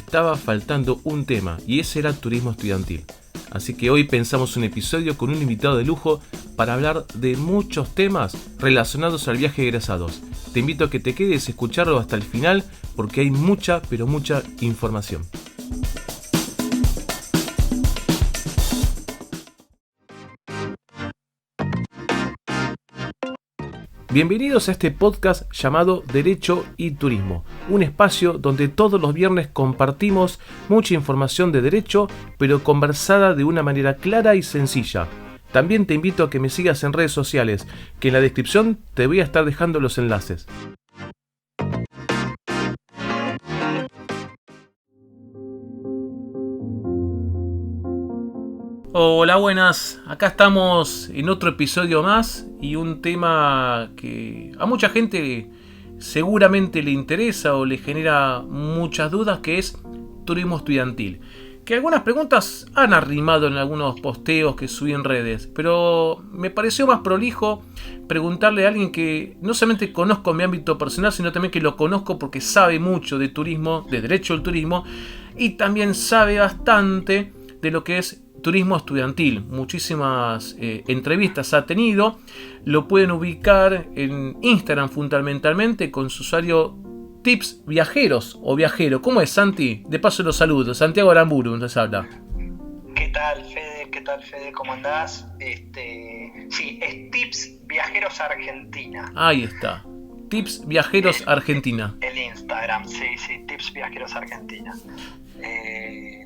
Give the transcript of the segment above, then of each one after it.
estaba faltando un tema, y ese era turismo estudiantil. Así que hoy pensamos un episodio con un invitado de lujo para hablar de muchos temas relacionados al viaje de egresados. Te invito a que te quedes a escucharlo hasta el final porque hay mucha, pero mucha información. Bienvenidos a este podcast llamado Derecho y Turismo, un espacio donde todos los viernes compartimos mucha información de derecho, pero conversada de una manera clara y sencilla. También te invito a que me sigas en redes sociales, que en la descripción te voy a estar dejando los enlaces. Hola, buenas. Acá estamos en otro episodio más y un tema que a mucha gente seguramente le interesa o le genera muchas dudas, que es turismo estudiantil. Que algunas preguntas han arrimado en algunos posteos que subí en redes, pero me pareció más prolijo preguntarle a alguien que no solamente conozco en mi ámbito personal, sino también que lo conozco porque sabe mucho de turismo, de derecho al turismo, y también sabe bastante de lo que es turismo estudiantil. Muchísimas entrevistas ha tenido. Lo pueden ubicar en Instagram fundamentalmente con su usuario Tips Viajeros o Viajero. ¿Cómo es, Santi? De paso los saludos. Santiago Aramburu nos habla. ¿Qué tal, Fede? ¿Cómo andás? Sí, es Tips Viajeros Argentina. Ahí está. Tips Viajeros Argentina. El Instagram, sí, Tips Viajeros Argentina.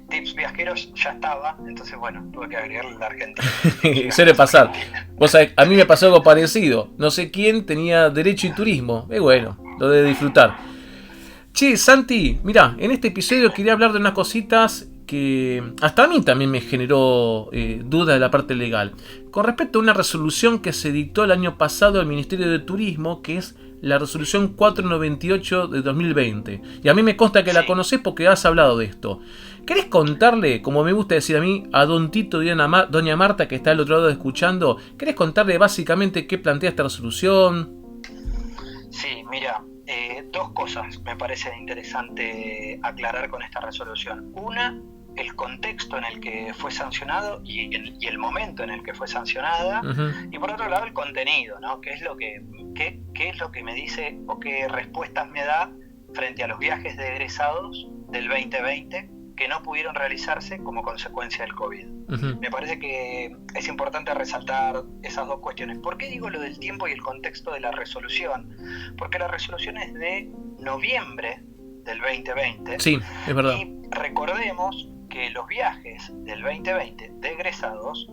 Tips Viajeros ya estaba, entonces bueno, tuve que agregarle la Argentina. Suele pasar. Vos sabés, a mí me pasó algo parecido. No sé quién tenía derecho y turismo. Bueno, lo de disfrutar. Che, Santi, mirá, en este episodio quería hablar de unas cositas que hasta a mí también me generó duda de la parte legal. Con respecto a una resolución que se dictó el año pasado al Ministerio de Turismo, que es la resolución 498 de 2020. Y a mí me consta que la conocés porque has hablado de esto. ¿Querés contarle, como me gusta decir a mí, a don Tito y doña Marta, que está al otro lado escuchando, querés contarle básicamente qué plantea esta resolución? Sí, mira, dos cosas me parece interesante aclarar con esta resolución. Una, el contexto en el que fue sancionado y el momento en el que fue sancionada. Uh-huh. Y por otro lado el contenido, ¿no? ¿Qué es lo que me dice o qué respuestas me da frente a los viajes de egresados del 2020 que no pudieron realizarse como consecuencia del COVID? Uh-huh. Me parece que es importante resaltar esas dos cuestiones. ¿Por qué digo lo del tiempo y el contexto de la resolución? Porque la resolución es de noviembre del 2020. Sí, es verdad. Y recordemos que los viajes del 2020 de egresados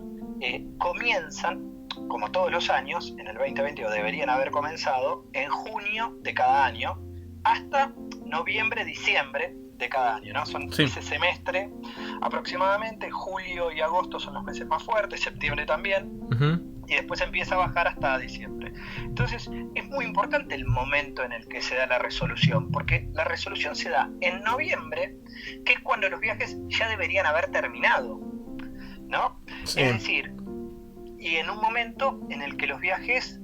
comienzan, como todos los años, en el 2020, o deberían haber comenzado, en junio de cada año, hasta noviembre, diciembre de cada año, ¿no? Son ese semestre aproximadamente. Julio y agosto son los meses más fuertes, septiembre también. Uh-huh. Y después empieza a bajar hasta diciembre. Entonces es muy importante el momento en el que se da la resolución, porque la resolución se da en noviembre, que es cuando los viajes ya deberían haber terminado, ¿no? Sí. Es decir, y en un momento en el que los viajes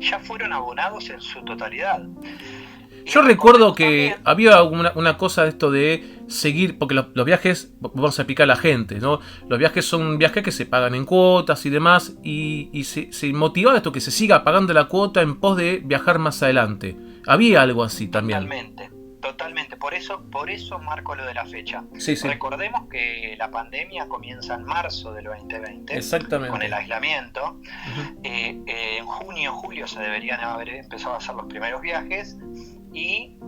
ya fueron abonados en su totalidad. Yo recuerdo que había una cosa de esto de seguir, porque los viajes, vamos a explicar a la gente, ¿no? Los viajes son viajes que se pagan en cuotas y demás, y se motivaba esto, que se siga pagando la cuota en pos de viajar más adelante. Había algo así también. Totalmente. Por eso marco lo de la fecha. Sí. Recordemos que la pandemia comienza en marzo del 2020. Exactamente. Con el aislamiento. Uh-huh. En junio, julio se deberían haber empezado a hacer los primeros viajes. Y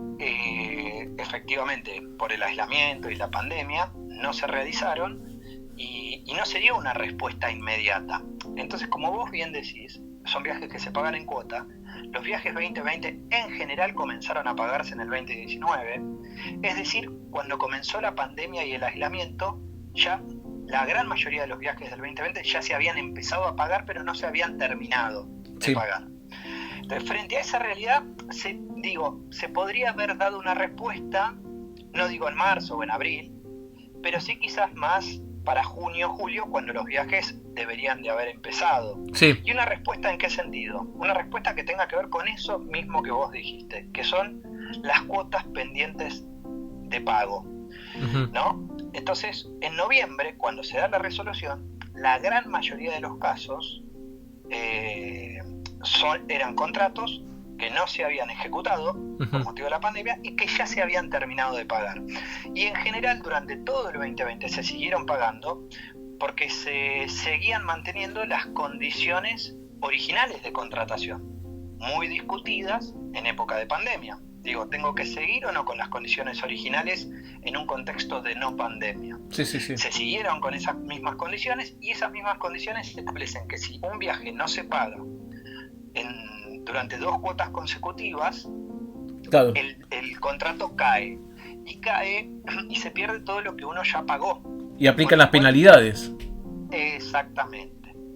efectivamente, por el aislamiento y la pandemia, no se realizaron y no se dio una respuesta inmediata. Entonces, como vos bien decís, son viajes que se pagan en cuota. Los viajes 2020 en general comenzaron a pagarse en el 2019. Es decir, cuando comenzó la pandemia y el aislamiento, ya la gran mayoría de los viajes del 2020 ya se habían empezado a pagar, pero no se habían terminado de pagar. Entonces, frente a esa realidad, se podría haber dado una respuesta, no digo en marzo o en abril, pero sí quizás más para junio, julio, cuando los viajes deberían de haber empezado. Sí. ¿Y una respuesta en qué sentido? Una respuesta que tenga que ver con eso mismo que vos dijiste, que son las cuotas pendientes de pago. ¿no? Entonces, en noviembre, cuando se da la resolución, la gran mayoría de los casos eran contratos que no se habían ejecutado por motivo de la pandemia y que ya se habían terminado de pagar. Y en general, durante todo el 2020 se siguieron pagando porque se seguían manteniendo las condiciones originales de contratación, muy discutidas en época de pandemia. Digo, ¿tengo que seguir o no con las condiciones originales en un contexto de no pandemia? Sí. Se siguieron con esas mismas condiciones, y esas mismas condiciones establecen que si un viaje no se paga durante 2 cuotas consecutivas, claro, el contrato cae y se pierde todo lo que uno ya pagó. Y aplican las penalidades. Exactamente.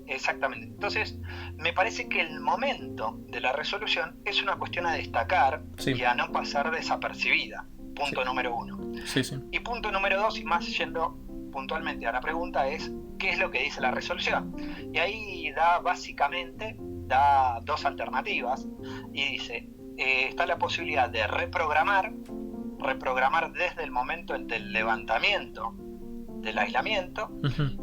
Entonces, me parece que el momento de la resolución es una cuestión a destacar, sí, y a no pasar desapercibida. Punto número 1. Sí. Y punto número 2, y más yendo puntualmente a la pregunta, es ¿qué es lo que dice la resolución? Y ahí básicamente da 2 alternativas y dice, está la posibilidad de reprogramar desde el momento del levantamiento del aislamiento,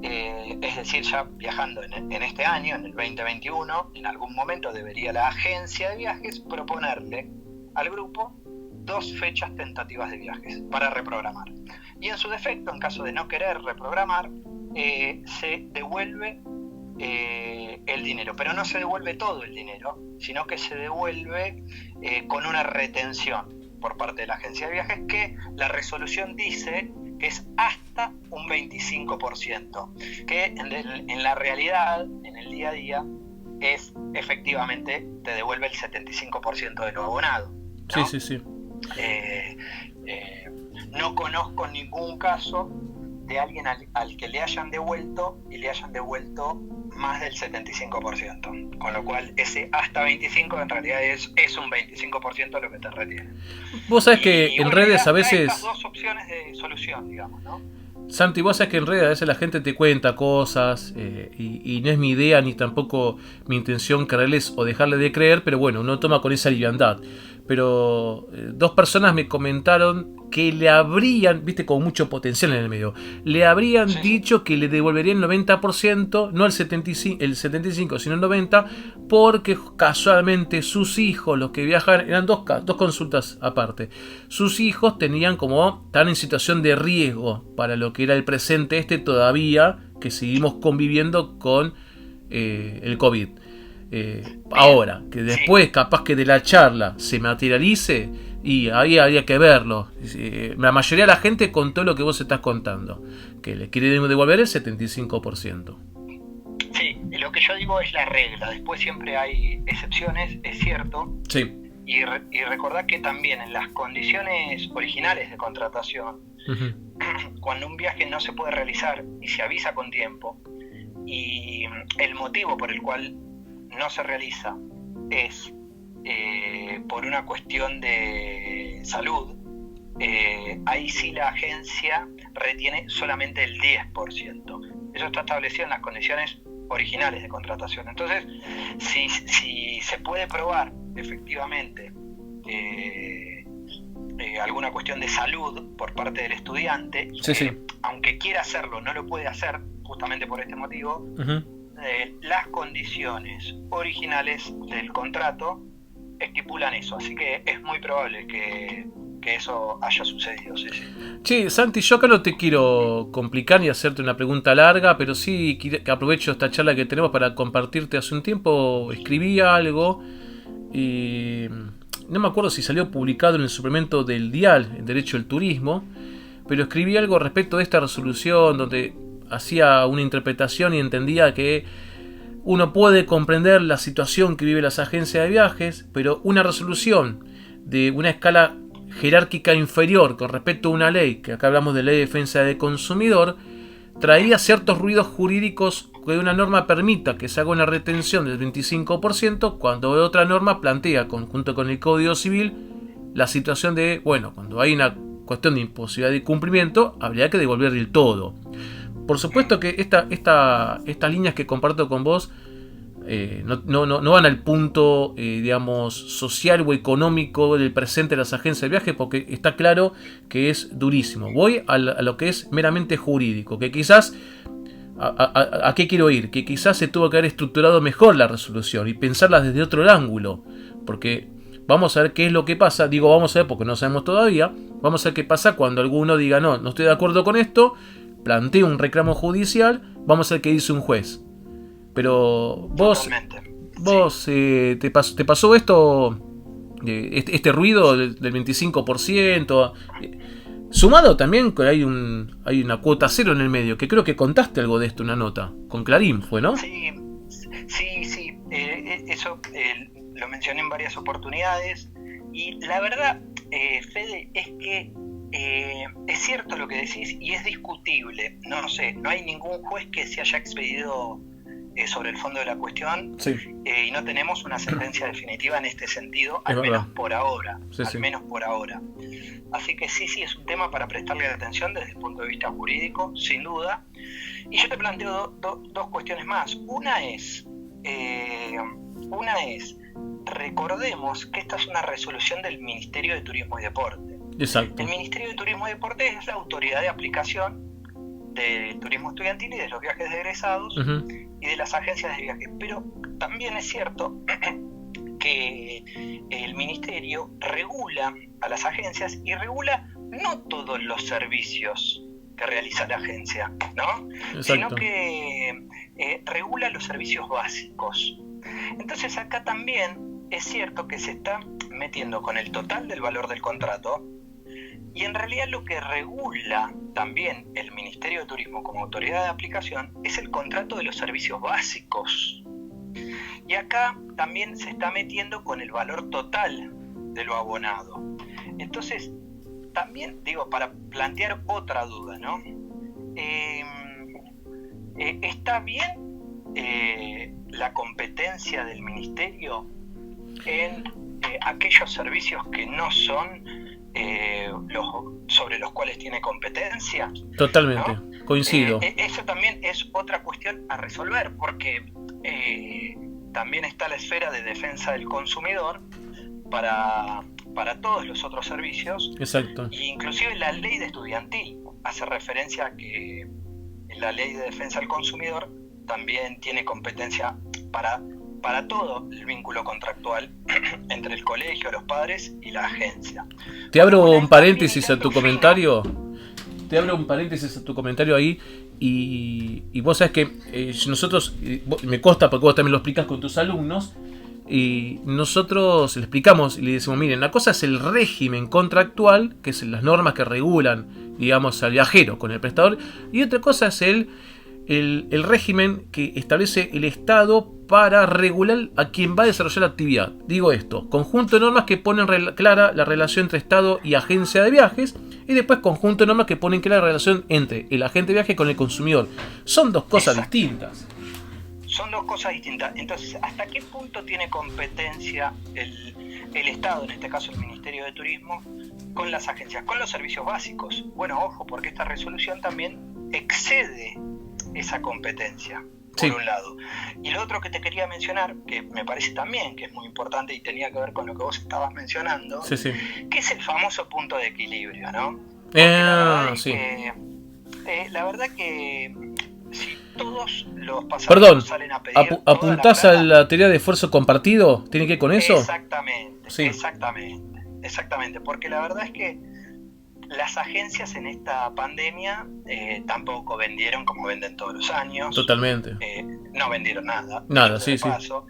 es decir, ya viajando en este año, en el 2021, en algún momento debería la agencia de viajes proponerle al grupo 2 fechas tentativas de viajes para reprogramar. Y en su defecto, en caso de no querer reprogramar, se devuelve el dinero, pero no se devuelve todo el dinero, sino que se devuelve con una retención por parte de la agencia de viajes, que la resolución dice que es hasta un 25%, que en la realidad, en el día a día, es efectivamente, te devuelve el 75% de lo abonado, ¿no? Sí. No conozco ningún caso de alguien al que le hayan devuelto más del 75%, con lo cual ese hasta 25% en realidad es un 25% lo que te retiene. Vos sabés que en redes a veces... Estas 2 opciones de solución, digamos, ¿no? Santi, vos sabés que en redes a veces la gente te cuenta cosas y no es mi idea ni tampoco mi intención creerles o dejarle de creer, pero bueno, uno toma con esa liviandad. Pero 2 personas me comentaron que le habrían, viste, con mucho potencial en el medio, le habrían dicho que le devolverían el 90%, no el 75%, sino el 90%, porque casualmente sus hijos, los que viajan, eran 2 consultas aparte, sus hijos estaban en situación de riesgo para lo que era el presente todavía, que seguimos conviviendo con el COVID. Ahora, que después capaz que de la charla se materialice, y ahí habría que verlo. La mayoría de la gente contó lo que vos estás contando, que le quiere devolver el 75%. Sí, lo que yo digo es la regla, después siempre hay excepciones, es cierto. Sí. Y recordad que también en las condiciones originales de contratación, cuando un viaje no se puede realizar y se avisa con tiempo, y el motivo por el cual no se realiza es por una cuestión de salud, ahí sí la agencia retiene solamente el 10%. Eso está establecido en las condiciones originales de contratación. Entonces, si se puede probar efectivamente alguna cuestión de salud por parte del estudiante, aunque quiera hacerlo, no lo puede hacer justamente por este motivo, las condiciones originales del contrato estipulan eso, así que es muy probable que eso haya sucedido. Sí, Santi, yo acá no te quiero complicar ni hacerte una pregunta larga, pero sí que aprovecho esta charla que tenemos para compartirte. Hace un tiempo escribí algo y no me acuerdo si salió publicado en el suplemento del Dial, en Derecho del Turismo, pero escribí algo respecto de esta resolución donde hacía una interpretación y entendía que uno puede comprender la situación que viven las agencias de viajes, pero una resolución de una escala jerárquica inferior con respecto a una ley, que acá hablamos de ley de defensa del consumidor, traía ciertos ruidos jurídicos que una norma permita que se haga una retención del 25% cuando otra norma plantea, junto con el Código Civil, la situación de, bueno, cuando hay una cuestión de imposibilidad de cumplimiento, habría que devolver el todo. Por supuesto que estas líneas que comparto con vos no van al punto, digamos, social o económico del presente de las agencias de viaje, porque está claro que es durísimo. Voy a lo que es meramente jurídico, que quizás, ¿a qué quiero ir? Que quizás se tuvo que haber estructurado mejor la resolución y pensarla desde otro ángulo, porque vamos a ver qué es lo que pasa. Digo vamos a ver porque no sabemos todavía. Vamos a ver qué pasa cuando alguno diga no estoy de acuerdo con esto, planteo un reclamo judicial, vamos a ver qué dice un juez. Pero vos, ¿te pasó esto, este ruido del 25%? Sumado también que hay una cuota cero en el medio, que creo que contaste algo de esto, una nota, con Clarín fue, ¿no? Sí. Eso lo mencioné en varias oportunidades. Y la verdad, Fede, es que es cierto lo que decís y es discutible. No sé, no hay ningún juez que se haya expedido sobre el fondo de la cuestión, sí. Y no tenemos una sentencia definitiva en este sentido, al menos por ahora. Menos por ahora. Así que sí, es un tema para prestarle atención desde el punto de vista jurídico, sin duda. Y yo te planteo dos cuestiones más. Una es, recordemos que esta es una resolución del Ministerio de Turismo y Deporte. Exacto. El Ministerio de Turismo y Deporte es la autoridad de aplicación del turismo estudiantil y de los viajes de egresados, uh-huh, y de las agencias de viajes. Pero también es cierto que el Ministerio regula a las agencias y regula no todos los servicios que realiza la agencia, ¿no? Exacto. Sino que regula los servicios básicos. Entonces acá también es cierto que se está metiendo con el total del valor del contrato. Y en realidad lo que regula también el Ministerio de Turismo como autoridad de aplicación es el contrato de los servicios básicos. Y acá también se está metiendo con el valor total de lo abonado. Entonces, también digo, para plantear otra duda, ¿no? ¿Está bien la competencia del Ministerio en aquellos servicios que no son sobre los cuales tiene competencia? Totalmente, ¿no? Coincido. Eso también es otra cuestión a resolver, porque también está la esfera de defensa del consumidor para todos los otros servicios. Exacto. E inclusive la ley de estudiantil hace referencia a que la ley de defensa del consumidor también tiene competencia para todo el vínculo contractual entre el colegio, los padres y la agencia. Te abro un paréntesis a tu comentario. Te abro un paréntesis a tu comentario ahí. Y vos sabés que nosotros, me consta porque vos también lo explicás con tus alumnos, y nosotros le explicamos y le decimos, miren, una cosa es el régimen contractual, que es las normas que regulan, digamos, al viajero con el prestador, y otra cosa es el régimen que establece el Estado para regular a quien va a desarrollar la actividad. Digo esto, conjunto de normas que ponen clara la relación entre Estado y agencia de viajes, y después conjunto de normas que ponen clara la relación entre el agente de viaje con el consumidor. Son dos cosas distintas. Son dos cosas distintas. Entonces, ¿hasta qué punto tiene competencia el Estado, en este caso el Ministerio de Turismo, con las agencias, con los servicios básicos? Bueno, ojo, porque esta resolución también excede esa competencia, por un lado. Y lo otro que te quería mencionar, que me parece también que es muy importante y tenía que ver con lo que vos estabas mencionando, que es el famoso punto de equilibrio, ¿no? La verdad que si todos los pasajeros salen a pedir... ¿Apuntás a la teoría de esfuerzo compartido? ¿Tiene que ver con eso? Exactamente, porque la verdad es que las agencias en esta pandemia tampoco vendieron como venden todos los años. Totalmente. No vendieron nada. Paso.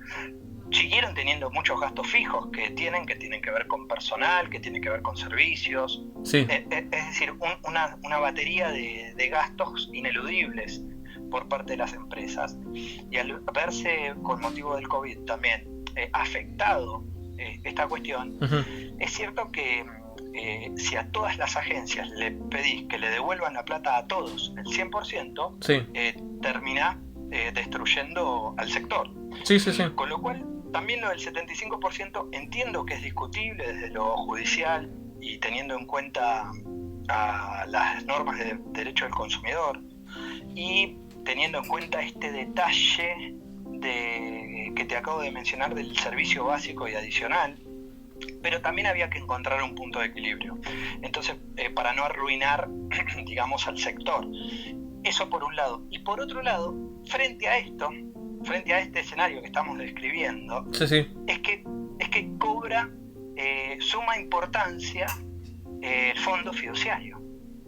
Siguieron teniendo muchos gastos fijos que tienen que ver con personal, que tienen que ver con servicios. Sí. Es decir, una batería de gastos ineludibles por parte de las empresas. Y al verse con motivo del COVID también afectado esta cuestión, uh-huh, es cierto que si a todas las agencias le pedís que le devuelvan la plata a todos el 100%, termina destruyendo al sector. Con lo cual, también lo del 75% entiendo que es discutible desde lo judicial y teniendo en cuenta a las normas de derecho del consumidor y teniendo en cuenta este detalle de que te acabo de mencionar del servicio básico y adicional, pero también había que encontrar un punto de equilibrio. Entonces, para no arruinar, digamos, al sector. Eso por un lado. Y por otro lado, frente a este escenario que estamos describiendo, sí. es que cobra suma importancia el fondo fiduciario,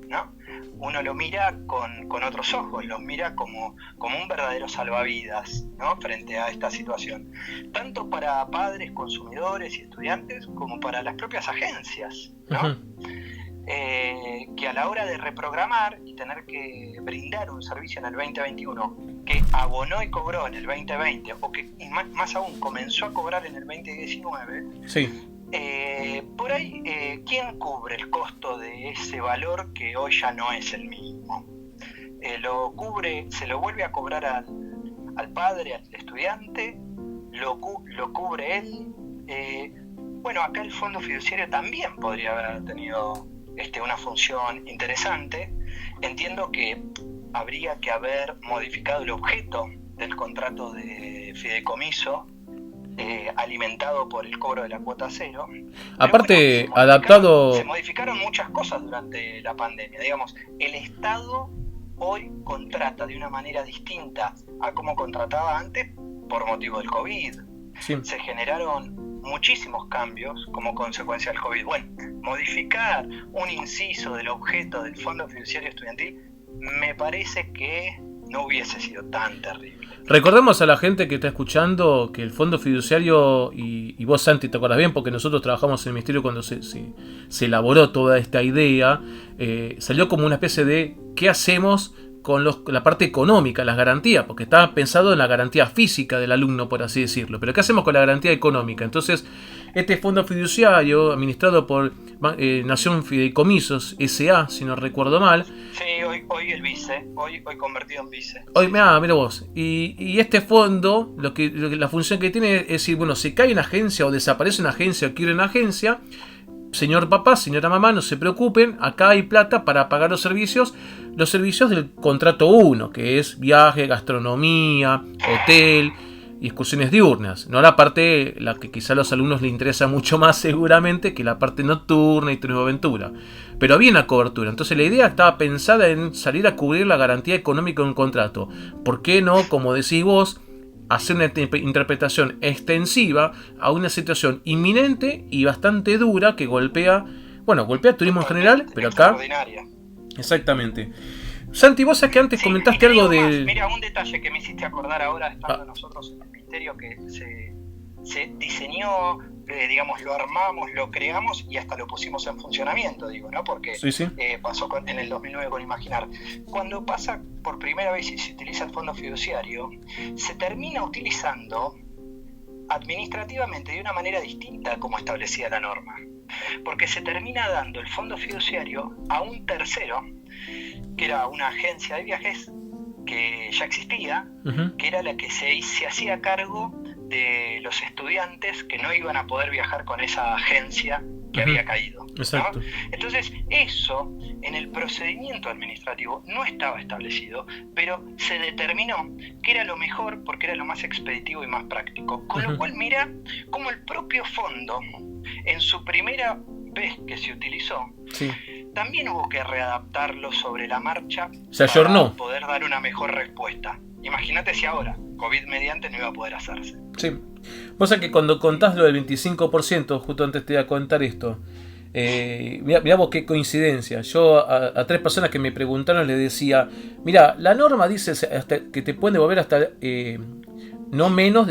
¿no? Uno lo mira con otros ojos, lo mira como un verdadero salvavidas, ¿no? Frente a esta situación, tanto para padres, consumidores y estudiantes, como para las propias agencias, ¿no? Uh-huh. Que a la hora de reprogramar y tener que brindar un servicio en el 2021 que abonó y cobró en el 2020, o que más aún comenzó a cobrar en el 2019, sí. Por ahí, ¿quién cubre el costo de ese valor que hoy ya no es el mismo? Se lo vuelve a cobrar al padre, al estudiante, lo cubre él. Bueno, acá el fondo fiduciario también podría haber tenido una función interesante. Entiendo que habría que haber modificado el objeto del contrato de fideicomiso, alimentado por el cobro de la cuota cero. Aparte, bueno, adaptado... Se modificaron muchas cosas durante la pandemia. Digamos, el Estado hoy contrata de una manera distinta a como contrataba antes por motivo del COVID. Sí. Se generaron muchísimos cambios como consecuencia del COVID. Bueno, modificar un inciso del objeto del Fondo Fiduciario Estudiantil me parece que no hubiese sido tan terrible. Recordemos a la gente que está escuchando que el fondo fiduciario, y vos, Santi, te acuerdas bien, porque nosotros trabajamos en el Ministerio cuando se elaboró toda esta idea, salió como una especie de ¿qué hacemos con la parte económica, las garantías? Porque estaba pensado en la garantía física del alumno, por así decirlo, pero ¿qué hacemos con la garantía económica? Entonces, este fondo fiduciario, administrado por Nación Fideicomisos S.A., si no recuerdo mal. Sí, hoy el vice, hoy convertido en vice. Hoy, mira vos. Y este fondo, la función que tiene es decir, bueno, si cae una agencia o desaparece una agencia o quiere una agencia, señor papá, señora mamá, no se preocupen, acá hay plata para pagar los servicios del contrato 1, que es viaje, gastronomía, hotel y excursiones diurnas, no la parte, la que quizá a los alumnos les interesa mucho más seguramente, que la parte nocturna y turismo aventura, pero había una cobertura. Entonces la idea estaba pensada en salir a cubrir la garantía económica de un contrato. ¿Por qué no, como decís vos, hacer una interpretación extensiva a una situación inminente y bastante dura que golpea turismo en general, pero acá... Exactamente. Santi, vos sabés que antes comentaste algo de... Mira, un detalle que me hiciste acordar ahora, estando nosotros en el Ministerio, que se diseñó, digamos, lo armamos, lo creamos y hasta lo pusimos en funcionamiento, digo, ¿no? Porque sí. Pasó en el 2009 con Imaginar. Cuando pasa por primera vez y se utiliza el fondo fiduciario, se termina utilizando administrativamente de una manera distinta como establecía la norma. Porque se termina dando el fondo fiduciario a un tercero, que era una agencia de viajes que ya existía, uh-huh, que era la que se hacía cargo de los estudiantes que no iban a poder viajar con esa agencia que, uh-huh, había caído, ¿no? Exacto. Entonces eso en el procedimiento administrativo no estaba establecido, pero se determinó que era lo mejor porque era lo más expeditivo y más práctico, con, uh-huh, lo cual mira cómo el propio fondo en su primera vez que se utilizó, sí, también hubo que readaptarlo sobre la marcha, se ayornó, para poder dar una mejor respuesta. Imagínate si ahora, COVID mediante, no iba a poder hacerse. Sí. Vos sabés que cuando contás lo del 25%, justo antes te iba a contar esto, mirá vos qué coincidencia. Yo a 3 personas que me preguntaron les decía, mira, la norma dice hasta que te pueden devolver hasta no menos,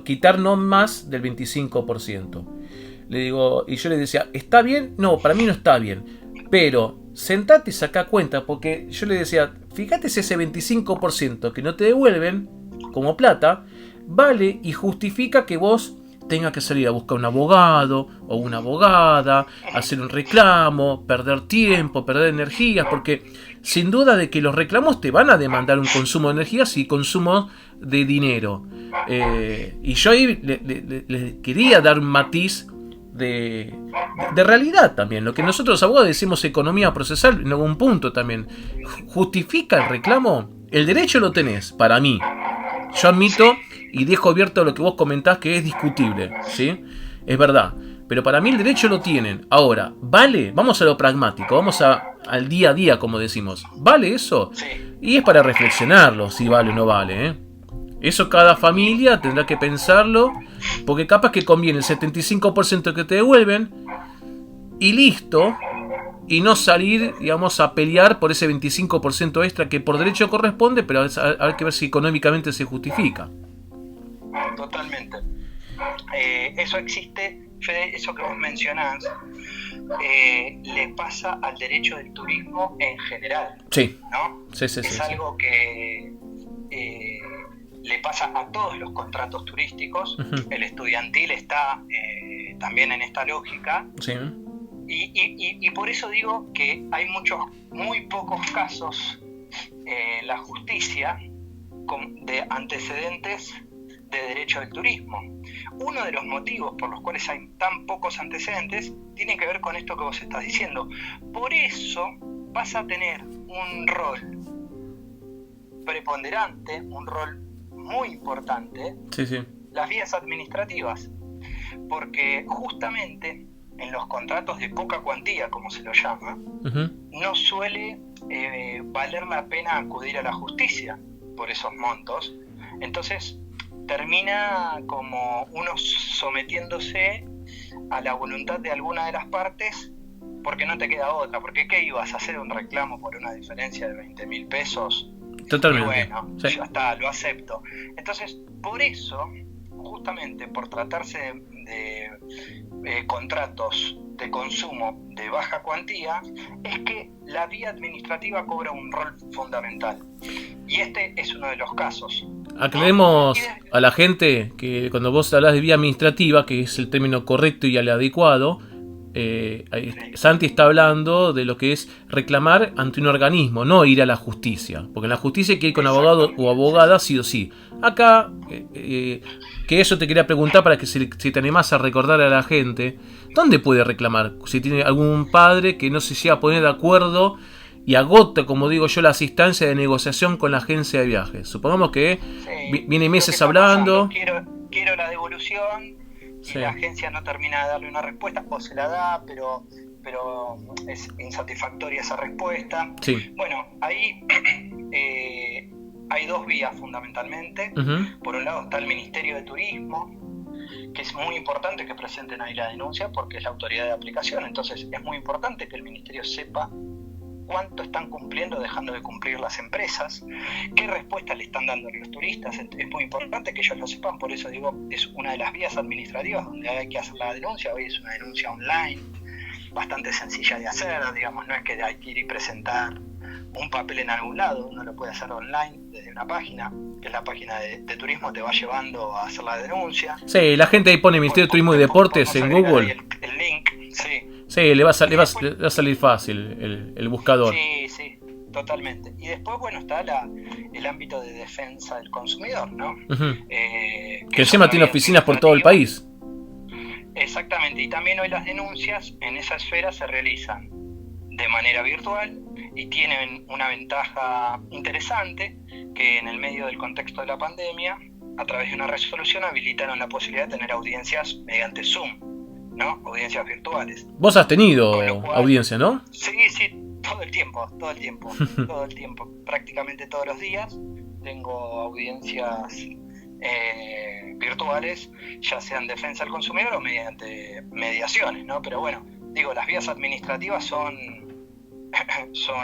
quitar no más del 25%. Le digo, y yo le decía, ¿está bien? No, para mí no está bien. Pero sentate y saca cuenta, porque yo le decía, fíjate si ese 25% que no te devuelven como plata, vale y justifica que vos tengas que salir a buscar un abogado o una abogada, hacer un reclamo, perder tiempo, perder energías, porque sin duda de que los reclamos te van a demandar un consumo de energías y consumo de dinero. Y yo ahí le quería dar un matiz de realidad también. Lo que nosotros los abogados decimos economía procesal, en algún punto también justifica el reclamo. El derecho lo tenés, para mí. Yo admito y dejo abierto lo que vos comentás que es discutible, ¿sí? Es verdad. Pero para mí el derecho lo tienen. Ahora, ¿vale? Vamos a lo pragmático, vamos al día a día, como decimos. ¿Vale eso? Sí. Y es para reflexionarlo, si vale o no vale, ¿eh? Eso cada familia tendrá que pensarlo, porque capaz que conviene el 75% que te devuelven y listo, y no salir, digamos, a pelear por ese 25% extra que por derecho corresponde, pero hay que ver si económicamente se justifica. Totalmente. Eso existe, Fede, eso que vos mencionás, le pasa al derecho del turismo en general. Sí. ¿No? Sí, es algo que le pasa a todos los contratos turísticos. Uh-huh. El estudiantil está también en esta lógica. Sí. Y por eso digo que hay muy pocos casos en la justicia de antecedentes de derecho del turismo. Uno de los motivos por los cuales hay tan pocos antecedentes tiene que ver con esto que vos estás diciendo. Por eso vas a tener un rol preponderante, un rol muy importante, sí. Las vías administrativas, porque justamente en los contratos de poca cuantía, como se lo llama, uh-huh, no suele valer la pena acudir a la justicia por esos montos. Entonces termina como uno sometiéndose a la voluntad de alguna de las partes, porque no te queda otra. Porque ¿qué ibas a hacer? Un reclamo por una diferencia de 20.000 pesos. Totalmente. Y bueno, sí, ya está, lo acepto. Entonces, por eso, justamente por tratarse de contratos de consumo de baja cuantía, es que la vía administrativa cobra un rol fundamental. Y este es uno de los casos. Aclaremos a la gente que cuando vos hablas de vía administrativa, que es el término correcto y el adecuado, Santi está hablando de lo que es reclamar ante un organismo, no ir a la justicia, porque en la justicia hay que ir con abogado o abogada sí o sí. Acá, que eso te quería preguntar para que si te animás a recordar a la gente, ¿dónde puede reclamar? Si tiene algún padre que no se llega a poner de acuerdo y agota, como digo yo, las instancias de negociación con la agencia de viajes. Supongamos que viene meses hablando. Quiero la devolución. Y la agencia no termina de darle una respuesta, o se la da, pero es insatisfactoria esa respuesta. Sí. Bueno, ahí hay dos vías fundamentalmente. Uh-huh. Por un lado está el Ministerio de Turismo, que es muy importante que presenten ahí la denuncia porque es la autoridad de aplicación. Entonces es muy importante que el Ministerio sepa cuánto están cumpliendo, dejando de cumplir las empresas, qué respuesta le están dando a los turistas. Es muy importante que ellos lo sepan, por eso digo, es una de las vías administrativas donde hay que hacer la denuncia. Hoy es una denuncia online, bastante sencilla de hacer, digamos, no es que hay que ir y presentar un papel en algún lado, uno lo puede hacer online desde una página, que es la página de turismo, te va llevando a hacer la denuncia. Sí, la gente ahí pone Ministerio de Turismo y Deportes en Google. El link, sí. Sí, le va a salir fácil el buscador. Sí, totalmente. Y después, bueno, está el ámbito de defensa del consumidor, ¿no? Uh-huh. Que encima tiene oficinas por todo el país. Exactamente, y también hoy las denuncias en esa esfera se realizan de manera virtual y tienen una ventaja interesante, que en el medio del contexto de la pandemia, a través de una resolución, habilitaron la posibilidad de tener audiencias mediante Zoom, ¿no? Audiencias virtuales. Vos has tenido audiencia, ¿no? Sí, todo el tiempo, prácticamente todos los días tengo audiencias virtuales, ya sean defensa del consumidor o mediante mediaciones, ¿no? Pero bueno, digo, las vías administrativas son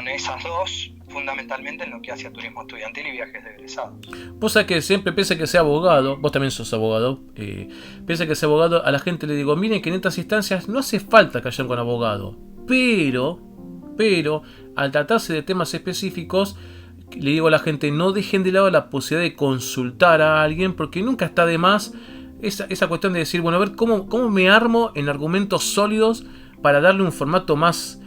esas dos, fundamentalmente en lo que hace a turismo estudiantil y viajes de egresados. Vos sabés que siempre piensa que sea abogado, vos también sos abogado, piensa que sea abogado, a la gente le digo, miren que en estas instancias no hace falta que vayan con abogado, pero al tratarse de temas específicos, le digo a la gente, no dejen de lado la posibilidad de consultar a alguien, porque nunca está de más esa cuestión de decir, bueno, a ver, ¿cómo me armo en argumentos sólidos para darle un formato más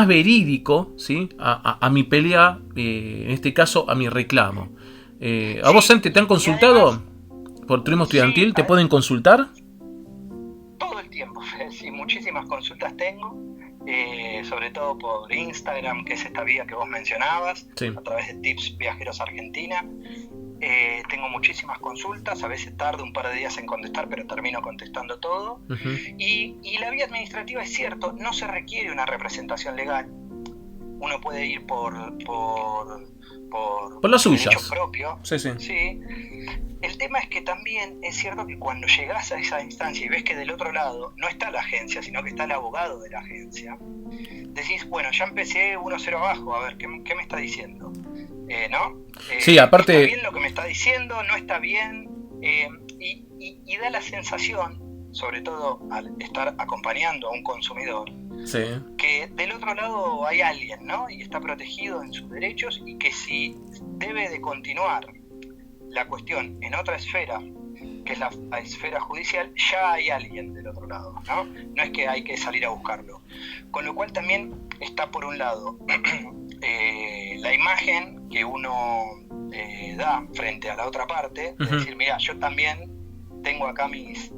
verídico, ¿sí? a mi pelea, en este caso a mi reclamo. ¿A vos, Santi, te han consultado además, por turismo estudiantil? Sí, ¿te pueden consultar? Todo el tiempo, sí, muchísimas consultas tengo, sobre todo por Instagram, que es esta vía que vos mencionabas, sí, a través de Tips Viajeros Argentina. tengo muchísimas consultas, a veces tardo un par de días en contestar, pero termino contestando todo. Ujú. Y la vía administrativa, es cierto, no se requiere una representación legal. Uno puede ir por las derecho suyas. propio. Sí. Sí. El tema es que también es cierto que cuando llegás a esa instancia y ves que del otro lado no está la agencia, sino que está el abogado de la agencia, decís, bueno, ya empecé 1-0 abajo, a ver, ¿qué me está diciendo? ¿No? Sí, aparte... ¿Está bien lo que me está diciendo? ¿No está bien? Y da la sensación, sobre todo al estar acompañando a un consumidor, Sí. que del otro lado hay alguien, ¿no? Y está protegido en sus derechos, y que si debe de continuar la cuestión en otra esfera, que es la esfera judicial, ya hay alguien del otro lado, ¿no? No es que hay que salir a buscarlo. Con lo cual también está, por un lado, la imagen que uno da frente a la otra parte, de Ujú. decir, mira, yo también tengo acá mis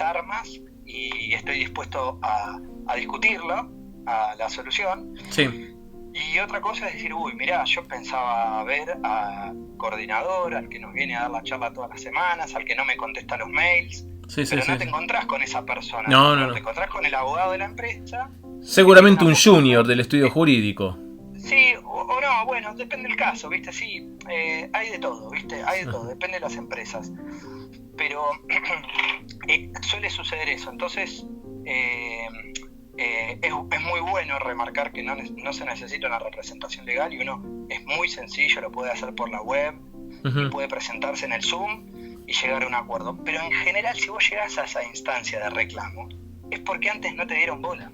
armas y estoy dispuesto a discutirlo, a la solución. Sí. Y otra cosa es decir, uy, mirá, yo pensaba ver al coordinador, al que nos viene a dar la charla todas las semanas, al que no me contesta los mails, Sí, pero no sí. te encontrás con esa persona. No. Te encontrás con el abogado de la empresa. Seguramente un junior del estudio jurídico. Sí, o no, bueno, depende del caso, ¿viste? Sí, hay de todo, ¿viste? Hay de todo, depende de las empresas. Pero suele suceder eso, entonces... es muy bueno remarcar que no se necesita una representación legal, y uno es muy sencillo, lo puede hacer por la web, Ujú. y puede presentarse en el Zoom y llegar a un acuerdo. Pero en general, si vos llegás a esa instancia de reclamo, es porque antes no te dieron bola,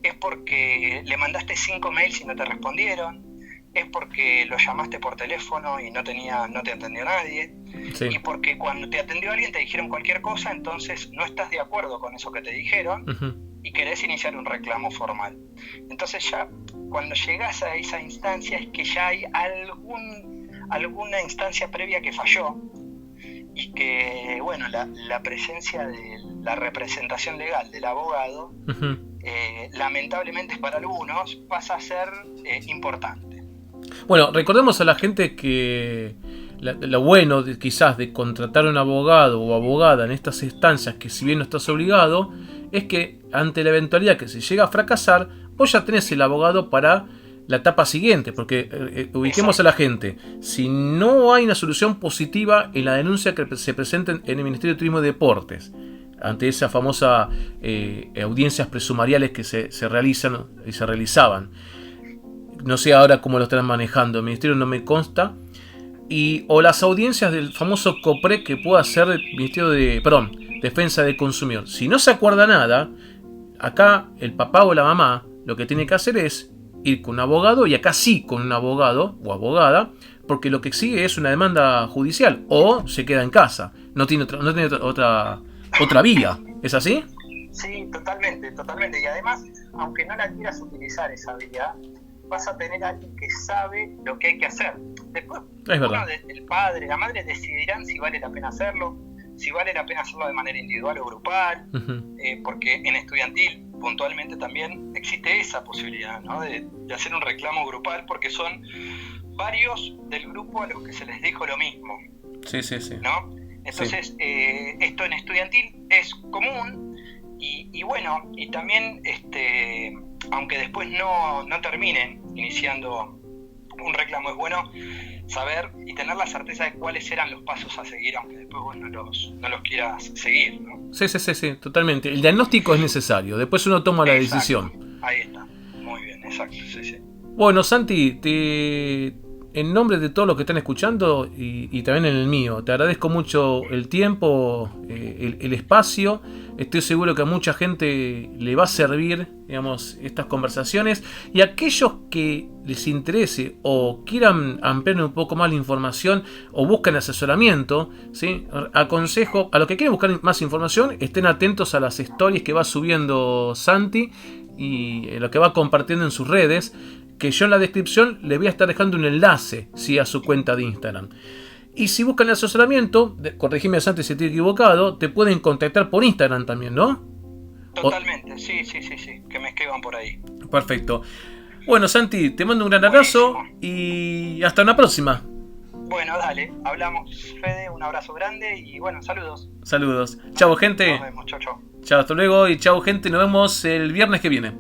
es porque le mandaste 5 mails y no te respondieron, es porque lo llamaste por teléfono y no te atendió nadie, Sí. y porque cuando te atendió alguien te dijeron cualquier cosa, entonces no estás de acuerdo con eso que te dijeron, Ujú. y querés iniciar un reclamo formal. Entonces ya cuando llegás a esa instancia es que ya hay alguna instancia previa que falló, y que, bueno, la presencia de la representación legal del abogado, Ujú. lamentablemente para algunos pasa a ser importante. Bueno, recordemos a la gente que lo bueno quizás de contratar a un abogado o abogada en estas instancias, que si bien no estás obligado, es que ante la eventualidad que se llega a fracasar, vos ya tenés el abogado para la etapa siguiente, porque ubiquemos a la gente. Si no hay una solución positiva en la denuncia que se presente en el Ministerio de Turismo y Deportes, ante esa famosa audiencias presumariales que se realizan y se realizaban, no sé ahora cómo lo están manejando el ministerio, no me consta, o las audiencias del famoso COPRE que pueda hacer el Ministerio de Defensa del Consumidor. Si no se acuerda nada, acá el papá o la mamá lo que tiene que hacer es ir con un abogado, y acá sí con un abogado o abogada, porque lo que sigue es una demanda judicial, o se queda en casa, no tiene otra vía. ¿Es así? Sí, totalmente. Y además, aunque no la quieras utilizar esa vía, vas a tener a alguien que sabe lo que hay que hacer. Después, Es verdad. el padre, la madre decidirán si vale la pena hacerlo, si vale la pena hacerlo de manera individual o grupal, Uh-huh. porque en estudiantil puntualmente también existe esa posibilidad, ¿no? de hacer un reclamo grupal, porque son varios del grupo a los que se les dijo lo mismo. Sí. ¿No? Entonces, esto en estudiantil es común, y bueno, y también aunque después no terminen iniciando un reclamo, es bueno saber y tener la certeza de cuáles eran los pasos a seguir, aunque después vos no los quieras seguir, ¿no? Sí, totalmente. El diagnóstico es necesario, después uno toma la decisión. Ahí está, muy bien, exacto, sí. Bueno, Santi, en nombre de todos los que están escuchando y también en el mío, te agradezco mucho el tiempo, el espacio. Estoy seguro que a mucha gente le va a servir, digamos, estas conversaciones, y a aquellos que les interese o quieran ampliar un poco más la información o buscan asesoramiento, ¿sí? Aconsejo a los que quieren buscar más información, estén atentos a las stories que va subiendo Santi y lo que va compartiendo en sus redes, que yo en la descripción les voy a estar dejando un enlace, ¿sí?, a su cuenta de Instagram. Y si buscan el asesoramiento, corregime Santi si estoy equivocado, te pueden contactar por Instagram también, ¿no? Totalmente, sí, que me escriban por ahí. Perfecto. Bueno, Santi, te mando un gran abrazo y hasta una próxima. Bueno, dale, hablamos, Fede, un abrazo grande y bueno, saludos. Saludos. Chau, gente. Nos vemos, chau, chau. Chao, hasta luego y chao, gente. Nos vemos el viernes que viene.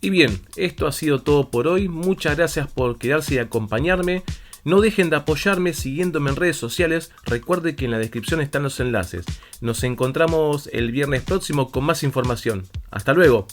Y bien, esto ha sido todo por hoy. Muchas gracias por quedarse y acompañarme. No dejen de apoyarme siguiéndome en redes sociales. Recuerde que en la descripción están los enlaces. Nos encontramos el viernes próximo con más información. Hasta luego.